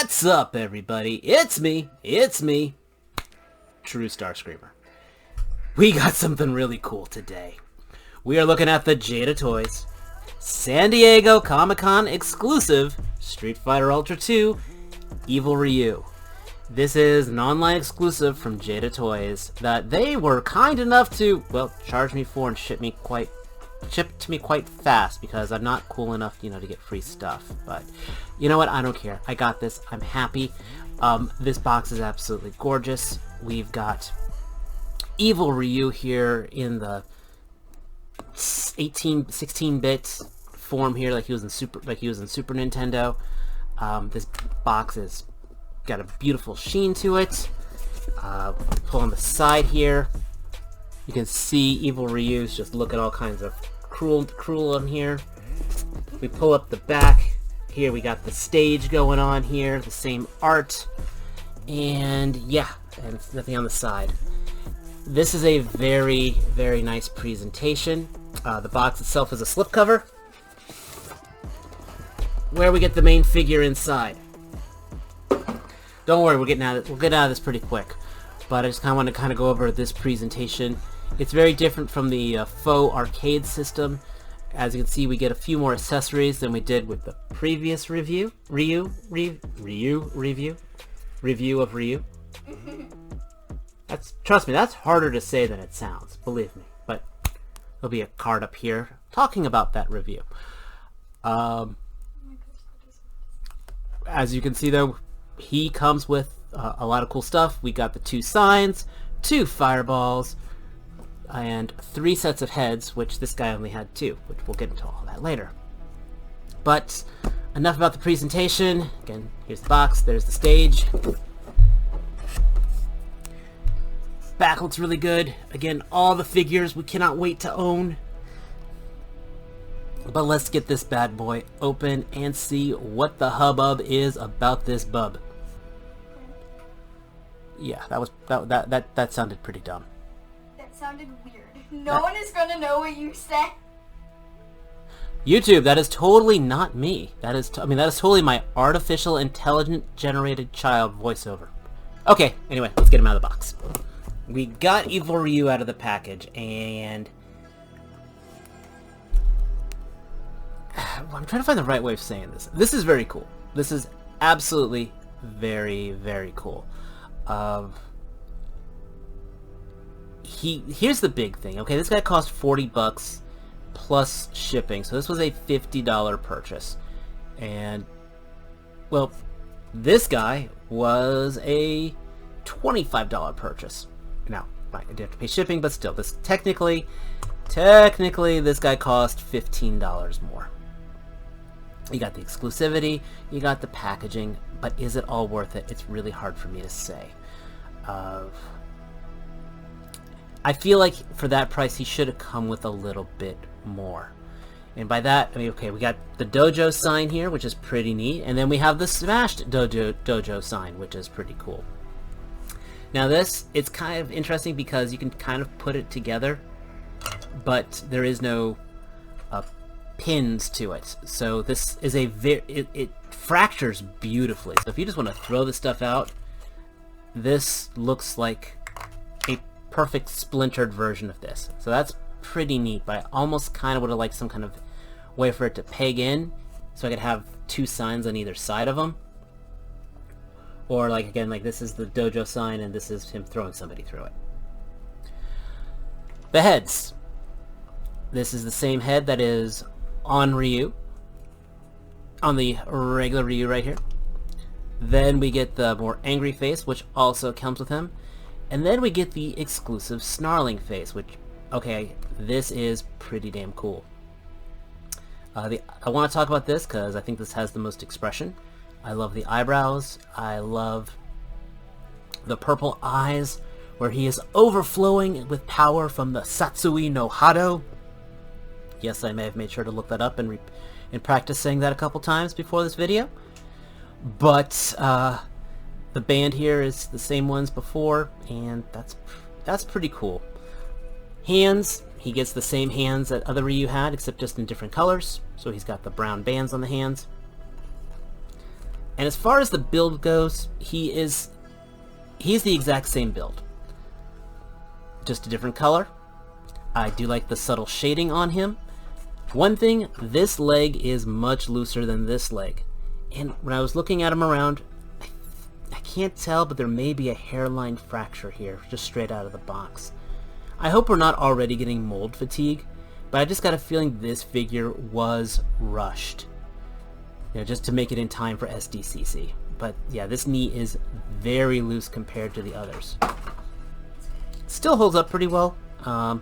What's up, everybody? It's me, True Starscreamer. We got something really cool today. We are looking at the Jada Toys San Diego Comic-Con exclusive Street Fighter Ultra 2 Evil Ryu. This is an online exclusive from Jada Toys that they were kind enough to, well, charge me for and ship to me quite fast because I'm not cool enough, to get free stuff. But you know what? I don't care. I got this. I'm happy. This box is absolutely gorgeous. We've got Evil Ryu here in the 16-bit form here, like he was in Super Nintendo. This box has got a beautiful sheen to it. Pull on the side here. You can see Evil Ryu's just looking all kinds of cruel on here. We pull up the back. Here we got the stage going on here, the same art. And yeah, and nothing on the side. This is a very, very nice presentation. The box itself is a slipcover, where we get the main figure inside. Don't worry, we'll get out of this pretty quick. But I just want to go over this presentation. It's very different from the faux arcade system. As you can see, we get a few more accessories than we did with the previous review of Ryu. Trust me, that's harder to say than it sounds, believe me. But there'll be a card up here talking about that review. As you can see, though, he comes with a lot of cool stuff. We got the 2 signs, 2 fireballs, and 3 sets of heads, which this guy only had 2, which we'll get into all that later. But enough about the presentation. Again, here's the box, there's the stage. Back looks really good. Again, all the figures we cannot wait to own. But let's get this bad boy open and see what the hubbub is about this bub. Yeah, that sounded pretty dumb. That sounded weird. No one is gonna know what you said. YouTube, that is totally not me. That is totally my artificial intelligent generated child voiceover. Okay, anyway, let's get him out of the box. We got Evil Ryu out of the package, and I'm trying to find the right way of saying this. This is very cool. This is absolutely very, very cool. Here's the big thing. Okay, this guy cost $40 plus shipping, so this was a $50 purchase. And, well, this guy was a $25 purchase. Now, I did have to pay shipping, but still, this technically, this guy cost $15 more. You got the exclusivity, you got the packaging, but is it all worth it? It's really hard for me to say. I feel like for that price, he should have come with a little bit more. And by that, I mean, okay, we got the dojo sign here, which is pretty neat, and then we have the smashed dojo sign, which is pretty cool. Now this, it's kind of interesting because you can kind of put it together, but there is no pins to it. So this is a it fractures beautifully. So if you just want to throw this stuff out, this looks like a perfect splintered version of this. So that's pretty neat, but I almost kind of would have liked some kind of way for it to peg in so I could have 2 signs on either side of them. Or like, again, like this is the dojo sign and this is him throwing somebody through it. The heads. This is the same head that is on Ryu, on the regular Ryu right here. Then we get the more angry face, which also comes with him. And then we get the exclusive snarling face, which, okay, this is pretty damn cool. I want to talk about this because I think this has the most expression. I love the eyebrows. I love the purple eyes, where he is overflowing with power from the Satsui no Hado. Yes, I may have made sure to look that up and practice saying that a couple times before this video. But the band here is the same ones before, and that's pretty cool. Hands, he gets the same hands that other Ryu had, except just in different colors. So he's got the brown bands on the hands. And as far as the build goes, he's the exact same build. Just a different color. I do like the subtle shading on him. One thing, this leg is much looser than this leg. And when I was looking at him around, I can't tell, but there may be a hairline fracture here, just straight out of the box. I hope we're not already getting mold fatigue, but I just got a feeling this figure was rushed. You know, just to make it in time for SDCC. But yeah, this knee is very loose compared to the others. Still holds up pretty well. I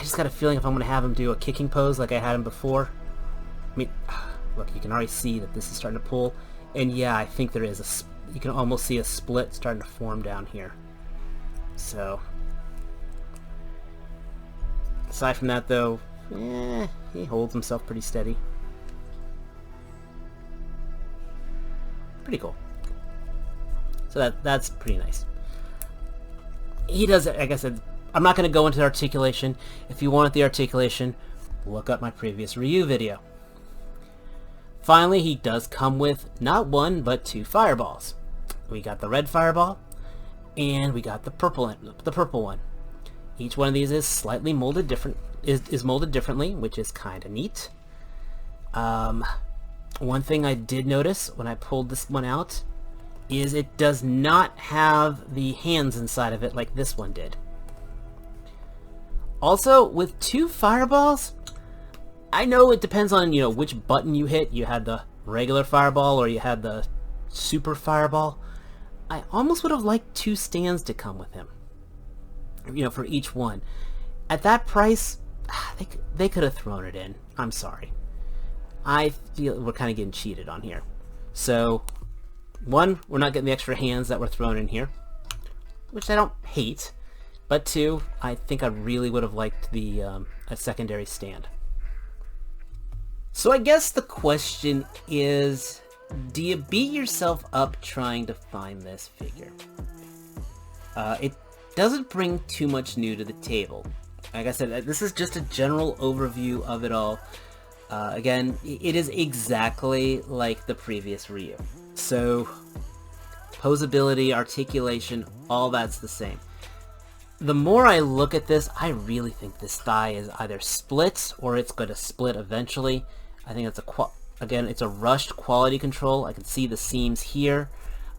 just got a feeling if I'm going to have him do a kicking pose like I had him before. I mean, look, you can already see that this is starting to pull. And yeah, I think there is you can almost see a split starting to form down here. So, aside from that though, he holds himself pretty steady. Pretty cool. So that's pretty nice. He does, like I said, I'm not going to go into the articulation. If you want the articulation, look up my previous Ryu video. Finally, he does come with not one, but 2 fireballs. We got the red fireball, and we got the purple one. Each one of these is slightly molded is molded differently, which is kind of neat. One thing I did notice when I pulled this one out is it does not have the hands inside of it like this one did. Also, with 2 fireballs, I know it depends on, you know, which button you hit. You had the regular fireball or you had the super fireball. I almost would have liked 2 stands to come with him, you know, for each one. At that price, they could have thrown it in. I'm sorry. I feel we're kind of getting cheated on here. So, 1, we're not getting the extra hands that were thrown in here, which I don't hate. But 2, I think I really would have liked the a secondary stand. So I guess the question is, do you beat yourself up trying to find this figure? It doesn't bring too much new to the table. Like I said, this is just a general overview of it all. Again, it is exactly like the previous Ryu. So, posability, articulation, all that's the same. The more I look at this, I really think this thigh is either split or it's going to split eventually. I think it's again, it's a rushed quality control. I can see the seams here.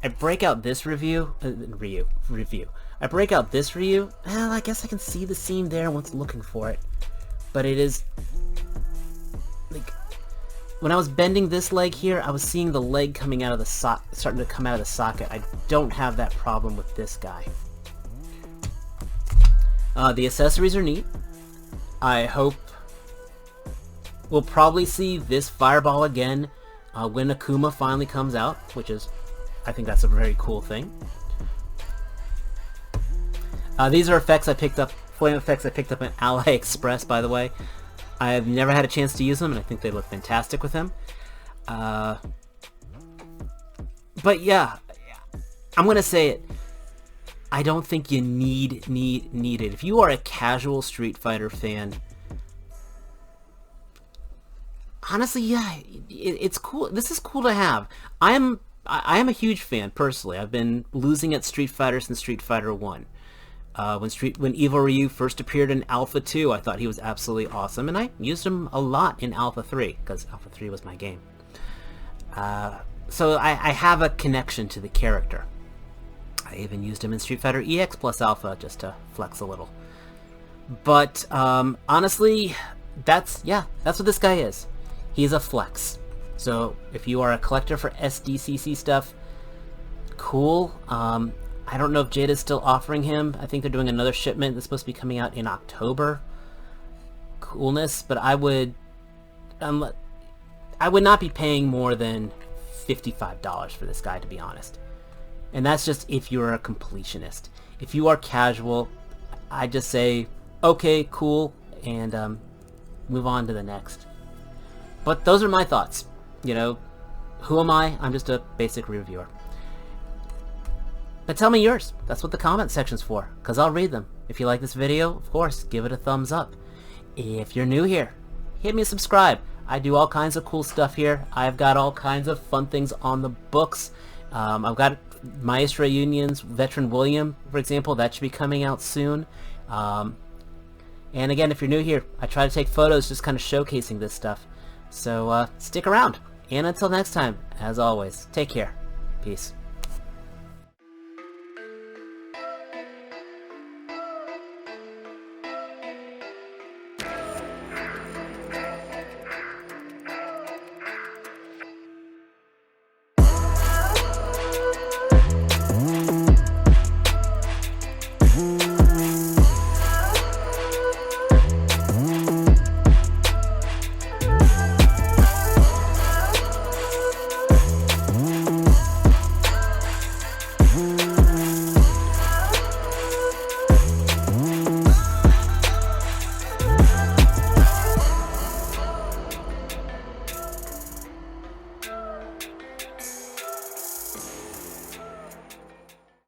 I break out this review. I break out this Ryu. Well, I guess I can see the seam there once looking for it. But it is like when I was bending this leg here, I was seeing the leg coming out of the starting to come out of the socket. I don't have that problem with this guy. The accessories are neat. I hope we'll probably see this fireball again when Akuma finally comes out, which is, I think that's a very cool thing. These are effects I picked up, flame effects I picked up in AliExpress, by the way. I have never had a chance to use them, and I think they look fantastic with him. But yeah, I'm gonna say it. I don't think you need it. If you are a casual Street Fighter fan, honestly, yeah, it's cool. This is cool to have. I am a huge fan personally. I've been losing at Street Fighter since Street Fighter 1. When Evil Ryu first appeared in Alpha 2, I thought he was absolutely awesome, and I used him a lot in Alpha 3 because Alpha 3 was my game. So I have a connection to the character. I even used him in Street Fighter EX plus Alpha just to flex a little. But honestly, that's what this guy is. He's a flex. So if you are a collector for SDCC stuff, cool. I don't know if Jada's still offering him. I think they're doing another shipment that's supposed to be coming out in October. Coolness, but I would not be paying more than $55 for this guy, to be honest. And that's just if you're a completionist. If you are casual, I just say, okay, cool, and move on to the next. But those are my thoughts. You know, who am I? I'm just a basic reviewer. But tell me yours. That's what the comment section's for, because I'll read them. If you like this video, of course, give it a thumbs up. If you're new here, hit me a subscribe. I do all kinds of cool stuff here. I've got all kinds of fun things on the books. I've got Maestro Union's Veteran William, for example. That should be coming out soon. And again, if you're new here, I try to take photos just kind of showcasing this stuff. So stick around. And until next time, as always, take care. Peace.